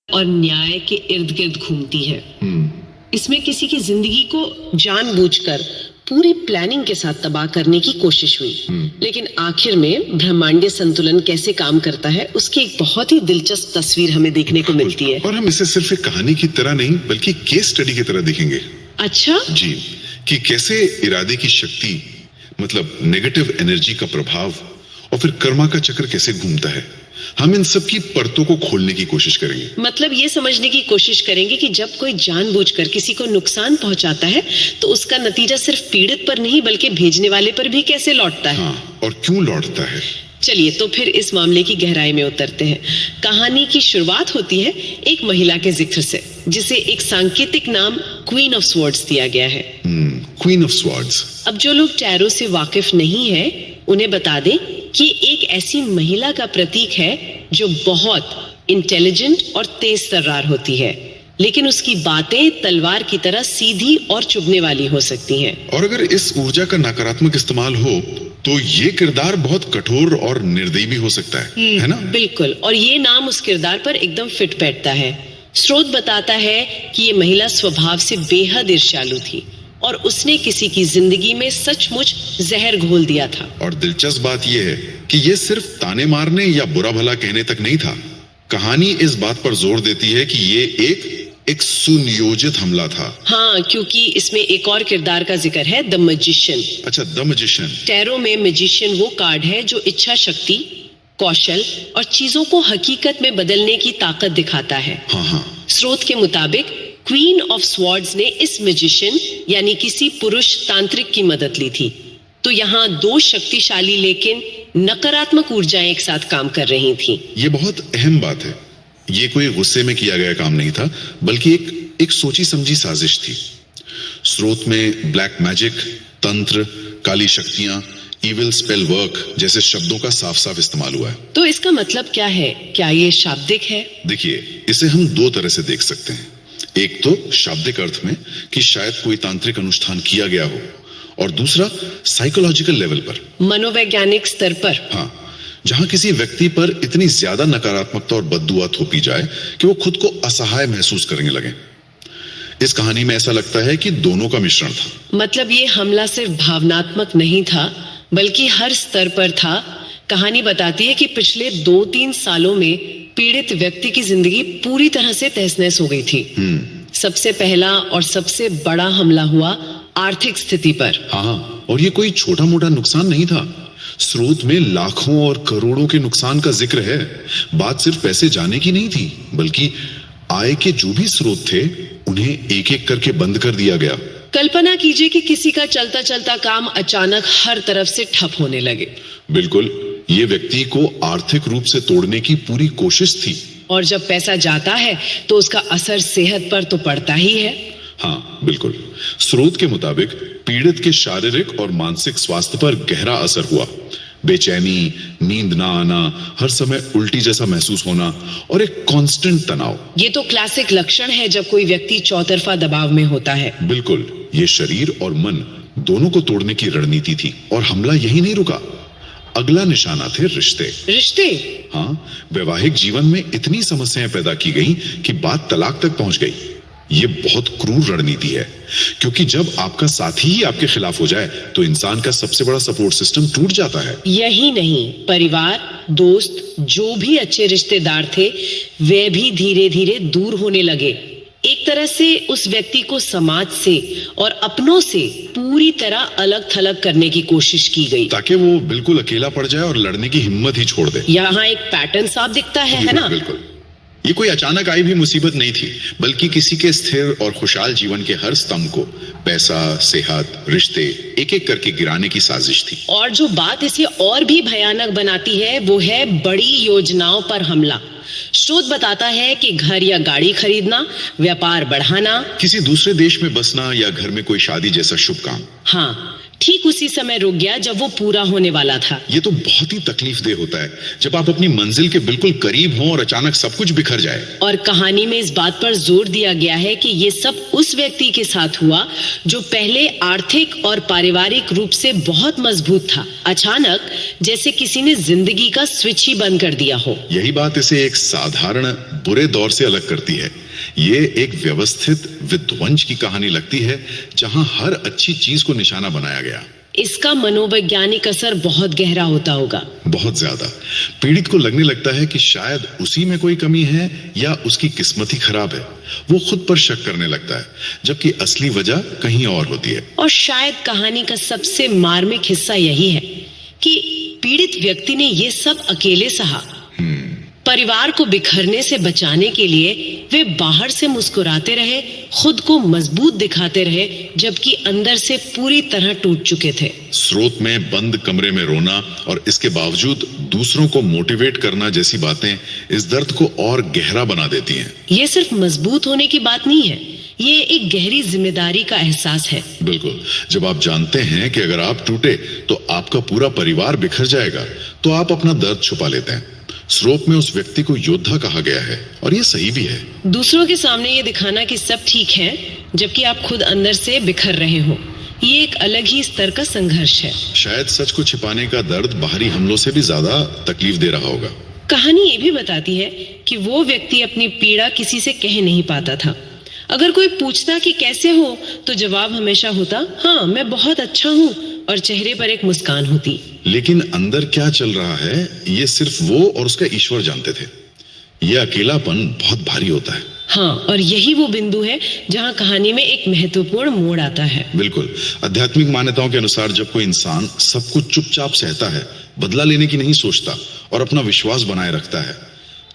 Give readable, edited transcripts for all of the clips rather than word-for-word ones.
और न्याय के इर्द गिर्द घूमती है। इसमें किसी की जिंदगी को जानबूझकर पूरी प्लानिंग के साथ तबाह करने की कोशिश हुई, लेकिन आखिर में ब्रह्मांडीय संतुलन कैसे काम करता है उसकी एक बहुत ही दिलचस्प तस्वीर हमें देखने को मिलती है। और हम इसे सिर्फ एक कहानी की तरह नहीं बल्कि केस स्टडी की तरह देखेंगे। अच्छा जी, कि कैसे इरादे की शक्ति, मतलब नेगेटिव एनर्जी का प्रभाव और फिर कर्मा का चक्र कैसे घूमता है, हम इन सब की परतों को खोलने की कोशिश करेंगे। मतलब ये समझने की कोशिश करेंगे कि जब कोई जानबूझकर किसी को नुकसान पहुंचाता है तो उसका नतीजा सिर्फ पीड़ित पर नहीं बल्कि भेजने वाले पर भी कैसे लौटता है। हाँ, और क्यों लौटता है। चलिए तो फिर इस मामले की गहराई में उतरते हैं। कहानी की शुरुआत होती है एक महिला के जिक्र से, जिसे एक सांकेतिक नाम क्वीन ऑफ स्वॉर्ड्स दिया गया है। Queen of swords. अब जो लोग टैरो से वाकिफ नहीं है उन्हें बता दें कि एक ऐसी महिला का प्रतीक है जो बहुत इंटेलिजेंट और तेज तर्रार होती है, लेकिन उसकी बातें तलवार की तरह सीधी और चुभने वाली हो सकती हैं। और अगर इस ऊर्जा का नकारात्मक इस्तेमाल हो तो ये किरदार बहुत कठोर और निर्दयी भी हो सकता है ना? बिल्कुल, और ये नाम उस किरदार पर एकदम फिट बैठता है। स्रोत बताता है कि ये महिला स्वभाव से बेहद ईर्ष्यालु थी और उसने किसी की जिंदगी में सचमुच जहर घोल दिया था। और दिलचस्प बात यह है कि ये सिर्फ ताने मारने या बुरा भला कहने तक नहीं था। कहानी इस बात पर जोर देती है कि ये एक सुनियोजित हमला था। हाँ, क्योंकि इसमें एक और किरदार का जिक्र है, द मैजिशियन। अच्छा, द मैजिशियन। टैरो में मैजिशियन वो कार्ड है जो इच्छा शक्ति, कौशल और चीजों को हकीकत में बदलने की ताकत दिखाता है। हाँ। स्रोत के मुताबिक क्वीन ऑफ स्वॉर्ड्स ने इस मैजिशियन यानी किसी पुरुष तांत्रिक की मदद ली थी। तो यहाँ दो शक्तिशाली लेकिन नकारात्मक ऊर्जाएं एक साथ काम कर रही थी। ये बहुत अहम बात है। ये कोई गुस्से में किया गया काम नहीं था, बल्कि एक सोची समझी साजिश थी। स्रोत में ब्लैक मैजिक, तंत्र, काली शक्तियां, इविल स्पेल वर्क जैसे शब्दों का साफ साफ इस्तेमाल हुआ है। तो इसका मतलब क्या है? क्या ये शाब्दिक है? देखिए, इसे हम दो तरह से देख सकते हैं। एक तो शाब्दिक अर्थ में कि शायद कोई तांत्रिक अनुष्ठान किया गया हो, और दूसरा साइकोलॉजिकल लेवल पर, मनोवैज्ञानिक स्तर पर। हाँ, जहां किसी व्यक्ति पर इतनी ज्यादा नकारात्मकता और बद्दुआ थोपी जाए कि वो खुद को असहाय महसूस करने लगे। इस कहानी में ऐसा लगता है कि दोनों का मिश्रण था। मतलब ये हमला सिर्फ भावनात्मक नहीं था बल्कि हर स्तर पर था। कहानी बताती है कि पिछले 2-3 सालों में पीड़ित व्यक्ति की जिंदगी पूरी तरह से तहस-नहस हो गई थी। सबसे पहला और सबसे बड़ा हमला हुआ आर्थिक स्थिति पर। हाँ, और ये कोई छोटा मोटा नुकसान नहीं था। स्रोत में लाखों और करोड़ों के नुकसान का जिक्र है। बात सिर्फ पैसे जाने की नहीं थी, बल्कि आय के जो भी स्रोत थे उन्हें एक एक करके बंद कर दिया गया। कल्पना कीजिए कि किसी का चलता चलता काम अचानक हर तरफ से ठप होने लगे। बिल्कुल, ये व्यक्ति को आर्थिक रूप से तोड़ने की पूरी कोशिश थी। और जब पैसा जाता है तो उसका असर सेहत पर तो पड़ता ही है। हाँ, बिल्कुल। स्रोत के मुताबिक पीड़ित के शारीरिक और मानसिक स्वास्थ्य पर गहरा असर हुआ। बेचैनी, नींद ना आना, हर समय उल्टी जैसा महसूस होना और एक कांस्टेंट तनाव। ये तो क्लासिक लक्षण है जब कोई व्यक्ति चौतरफा दबाव में होता है। बिल्कुल, ये शरीर और मन दोनों को तोड़ने की रणनीति थी। और हमला यही नहीं रुका। अगला निशाना थे रिश्ते। हाँ, वैवाहिक जीवन में इतनी समस्याएं पैदा की गई कि बात तलाक तक पहुंच गई। ये बहुत क्रूर रणनीति है, क्योंकि जब आपका साथी ही आपके खिलाफ हो जाए तो इंसान का सबसे बड़ा सपोर्ट सिस्टम टूट जाता है। यही नहीं, परिवार, दोस्त, जो भी अच्छे रिश्तेदार थे वे भी धीरे धीरे दूर होने लगे। एक तरह से उस व्यक्ति को समाज से और अपनों से पूरी तरह अलग थलग करने की कोशिश की गई, ताकि वो बिल्कुल अकेला पड़ जाए और लड़ने की हिम्मत ही छोड़ दे। यहाँ एक पैटर्न साफ दिखता है ना? बिल्कुल। ये कोई अचानक आई भी मुसीबत नहीं थी, बल्कि किसी के स्थिर और खुशहाल जीवन के हर स्तंभ को पैसा, सेहत, रिश्ते एक एक करके गिराने की साजिश थी। और जो बात इसे और भी भयानक बनाती है वो है बड़ी योजनाओं पर हमला। स्रोत बताता है कि घर या गाड़ी खरीदना, व्यापार बढ़ाना, किसी दूसरे देश में बसना या घर में कोई शादी जैसा शुभ काम। हाँ, ठीक उसी समय रुक गया जब वो पूरा होने वाला था। ये तो बहुत ही तकलीफदेह होता है जब आप अपनी मंजिल के बिल्कुल करीब हों और अचानक सब कुछ बिखर जाए। और कहानी में इस बात पर जोर दिया गया है कि ये सब उस व्यक्ति के साथ हुआ जो पहले आर्थिक और पारिवारिक रूप से बहुत मजबूत था। अचानक जैसे किसी ने जिंदगी का स्विच ही बंद कर दिया हो। यही बात इसे एक साधारण बुरे दौर से अलग करती है। ये एक व्यवस्थित विध्वंस की कहानी लगती है, जहां हर अच्छी चीज को निशाना बनाया गया। इसका मनोवैज्ञानिक असर बहुत गहरा होता होगा। बहुत ज्यादा। पीड़ित को लगने लगता है कि शायद उसी में कोई कमी है या उसकी किस्मत ही खराब है। वो खुद पर शक करने लगता है, जबकि असली वजह कहीं और होती है। और शायद कहानी का सबसे मार्मिक हिस्सा यही है कि पीड़ित व्यक्ति ने ये सब अकेले सहा। परिवार को बिखरने से बचाने के लिए वे बाहर से मुस्कुराते रहे, खुद को मजबूत दिखाते रहे, जबकि अंदर से पूरी तरह टूट चुके थे। स्रोत में बंद कमरे में रोना और इसके बावजूद दूसरों को मोटिवेट करना जैसी बातें इस दर्द को और गहरा बना देती हैं। ये सिर्फ मजबूत होने की बात नहीं है, ये एक गहरी जिम्मेदारी का एहसास है। बिल्कुल। जब आप जानते हैं कि अगर आप टूटे तो आपका पूरा परिवार बिखर जाएगा, तो आप अपना दर्द छुपा लेते हैं। स्रोत में उस व्यक्ति को योद्धा कहा गया है, और ये सही भी है। दूसरों के सामने ये दिखाना कि सब ठीक है, जबकि आप खुद अंदर से बिखर रहे हो, ये एक अलग ही स्तर का संघर्ष है। शायद सच को छिपाने का दर्द बाहरी हमलों से भी ज्यादा तकलीफ दे रहा होगा। कहानी ये भी बताती है कि वो व्यक्ति अपनी पीड़ा किसी से कह नहीं पाता था। अगर कोई पूछता कि कैसे हो, तो जवाब हमेशा होता, हाँ मैं बहुत अच्छा हूँ, और चेहरे पर एक मुस्कान होती। लेकिन अंदर क्या चल रहा है, ये सिर्फ वो और उसका ईश्वर जानते थे। ये अकेलापन बहुत भारी होता है। हाँ, और यही वो बिंदु है जहाँ कहानी में एक महत्वपूर्ण मोड़ आता है। बिल्कुल। आध्यात्मिक मान्यताओं के अनुसार जब कोई इंसान सब कुछ चुपचाप सहता है, बदला लेने की नहीं सोचता और अपना विश्वास बनाए रखता है,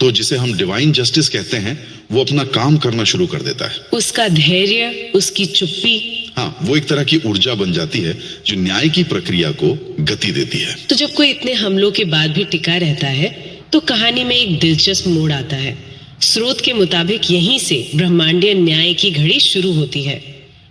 तो जिसे हम डिवाइन जस्टिस कहते हैं, वो अपना काम करना शुरू कर देता है। उसका धैर्य, उसकी चुप्पी, हाँ, वो एक तरह की ऊर्जा बन जाती है जो न्याय की प्रक्रिया को गति देती है। तो जब कोई इतने हमलों के बाद भी टिका रहता है, तो कहानी में एक दिलचस्प मोड़ आता है। स्रोत के मुताबिक यहीं से ब्रह्मांडीय न्याय की घड़ी शुरू होती है।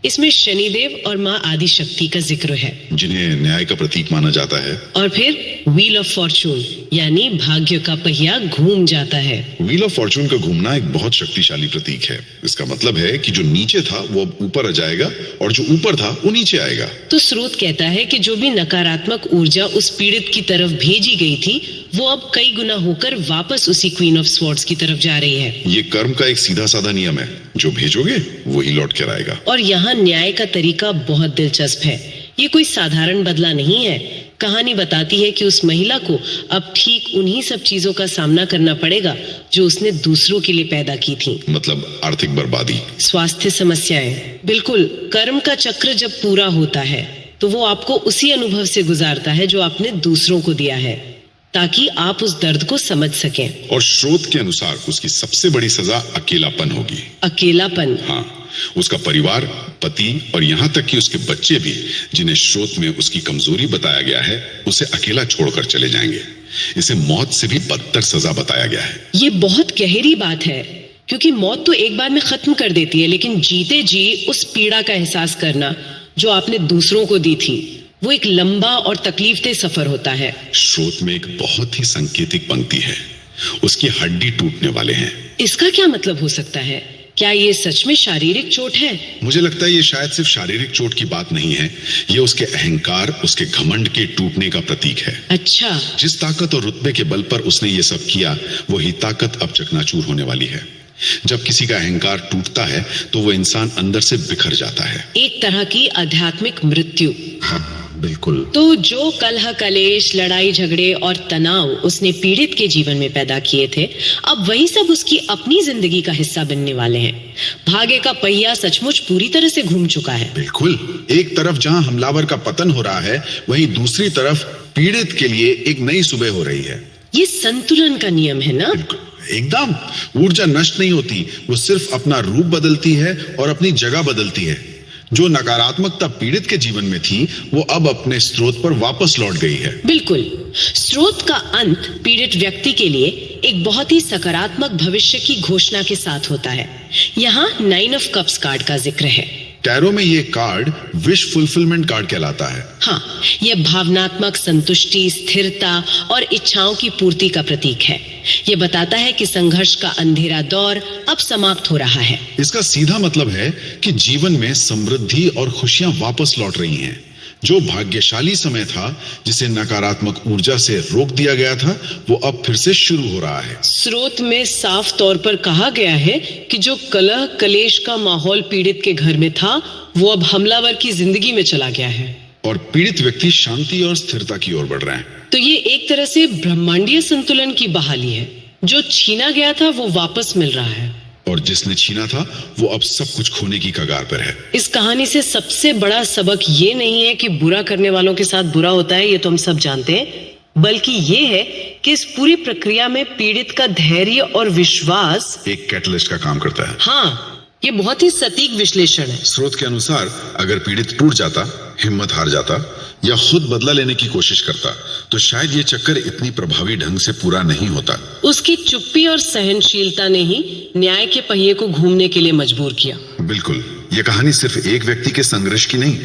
इसमें शनिदेव और माँ आदि शक्ति का जिक्र है, जिन्हें न्याय का प्रतीक माना जाता है। और फिर व्हील ऑफ फॉर्चून, यानी भाग्य का पहिया घूम जाता है। व्हील ऑफ फॉर्चून का घूमना एक बहुत शक्तिशाली प्रतीक है। इसका मतलब है कि जो नीचे था वो अब ऊपर आ जाएगा, और जो ऊपर था वो नीचे आएगा। तो स्रोत कहता है कि जो भी नकारात्मक ऊर्जा उस पीड़ित की तरफ भेजी गई थी, वो अब कई गुना होकर वापस उसी क्वीन ऑफ स्वॉर्ड्स की तरफ जा रही है। ये कर्म का एक सीधा साधा नियम है, जो भेजोगे वही लौट कर आएगा। और यहाँ न्याय का तरीका बहुत दिलचस्प है। ये कोई साधारण बदला नहीं है। कहानी बताती है कि उस महिला को अब ठीक उन्हीं सब चीजों का सामना करना पड़ेगा जो उसने दूसरों के लिए पैदा की थी। मतलब आर्थिक बर्बादी, स्वास्थ्य समस्याएं। बिल्कुल। कर्म का चक्र जब पूरा होता है, तो वो आपको उसी अनुभव से गुजारता है जो आपने दूसरों को दिया है, ताकि आप उस दर्द को समझ सकें। और स्रोत के अनुसार उसकी सबसे बड़ी सजा अकेलापन होगी। अकेलापन? हाँ, उसका परिवार, पति और यहाँ तक कि उसके बच्चे भी, जिन्हें स्रोत में उसकी कमजोरी बताया गया है, उसे अकेला छोड़कर चले जाएंगे। इसे मौत से भी बदतर सजा बताया गया है। ये बहुत गहरी बात है, क्योंकि मौत तो एक बार में खत्म कर देती है, लेकिन जीते जी उस पीड़ा का एहसास करना जो आपने दूसरों को दी थी, वो एक लंबा और तकलीफदेह सफर होता है। स्रोत में एक बहुत ही सांकेतिक पंक्ति है, उसकी हड्डी टूटने वाले हैं। इसका क्या मतलब हो सकता है? क्या ये सच में शारीरिक चोट है? मुझे लगता है ये शायद सिर्फ शारीरिक चोट की बात नहीं है। ये उसके अहंकार, उसके घमंड के टूटने का प्रतीक है। अच्छा। जिस ताकत और रुतबे के बल पर उसने ये सब किया, वही ताकत अब चकनाचूर होने वाली है। जब किसी का अहंकार टूटता है, तो वो इंसान अंदर से बिखर जाता है। एक तरह की आध्यात्मिक मृत्यु। हाँ, बिल्कुल। तो जो कलह कलेश, लड़ाई झगड़े और तनाव उसने पीड़ित के जीवन में पैदा किए थे, अब वही सब उसकी अपनी जिंदगी का हिस्सा बनने वाले हैं। भाग्य का पहिया सचमुच पूरी तरह से घूम चुका है। बिल्कुल। एक तरफ जहां हमलावर का पतन हो रहा है, वहीं दूसरी तरफ पीड़ित के लिए एक नई सुबह हो रही है। ये संतुलन का नियम है ना? एकदम। ऊर्जा नष्ट नहीं होती, वो सिर्फ अपना रूप बदलती है और अपनी जगह बदलती है। जो नकारात्मकता पीड़ित के जीवन में थी, वो अब अपने स्रोत पर वापस लौट गई है। बिल्कुल। स्रोत का अंत पीड़ित व्यक्ति के लिए एक बहुत ही सकारात्मक भविष्य की घोषणा के साथ होता है। यहाँ 9 ऑफ कप्स कार्ड का जिक्र है। टैरो में ये कार्ड विश फुलफिलमेंट कार्ड कहलाता है। हाँ, यह भावनात्मक संतुष्टि, स्थिरता और इच्छाओं की पूर्ति का प्रतीक है। यह बताता है कि संघर्ष का अंधेरा दौर अब समाप्त हो रहा है। इसका सीधा मतलब है कि जीवन में समृद्धि और खुशियां वापस लौट रही हैं। जो भाग्यशाली समय था, जिसे नकारात्मक ऊर्जा से रोक दिया गया था, वो अब फिर से शुरू हो रहा है। स्रोत में साफ तौर पर कहा गया है कि जो कलह कलेश का माहौल पीड़ित के घर में था, वो अब हमलावर की जिंदगी में चला गया है और पीड़ित व्यक्ति शांति और स्थिरता की ओर बढ़ रहे हैं। तो ये एक तरह से ब्रह्मांडीय संतुलन की बहाली है। जो छीना गया था वो वापस मिल रहा है और जिसने छीना था वो अब सब कुछ खोने की कगार पर है। इस कहानी से सबसे बड़ा सबक ये नहीं है कि बुरा करने वालों के साथ बुरा होता है, ये तो हम सब जानते हैं, बल्कि ये है कि इस पूरी प्रक्रिया में पीड़ित का धैर्य और विश्वास एक कैटलिस्ट का काम करता है। हाँ, ये बहुत ही सटीक विश्लेषण है। स्रोत के अनुसार अगर पीड़ित टूट जाता, हिम्मत हार जाता या खुद बदला लेने की कोशिश करता, तो शायद ये चक्कर इतनी प्रभावी ढंग से पूरा नहीं होता। उसकी चुप्पी और सहनशीलता ने ही न्याय के पहिए को घूमने के लिए मजबूर किया। बिल्कुल, ये कहानी सिर्फ एक व्यक्ति के संघर्ष की नहीं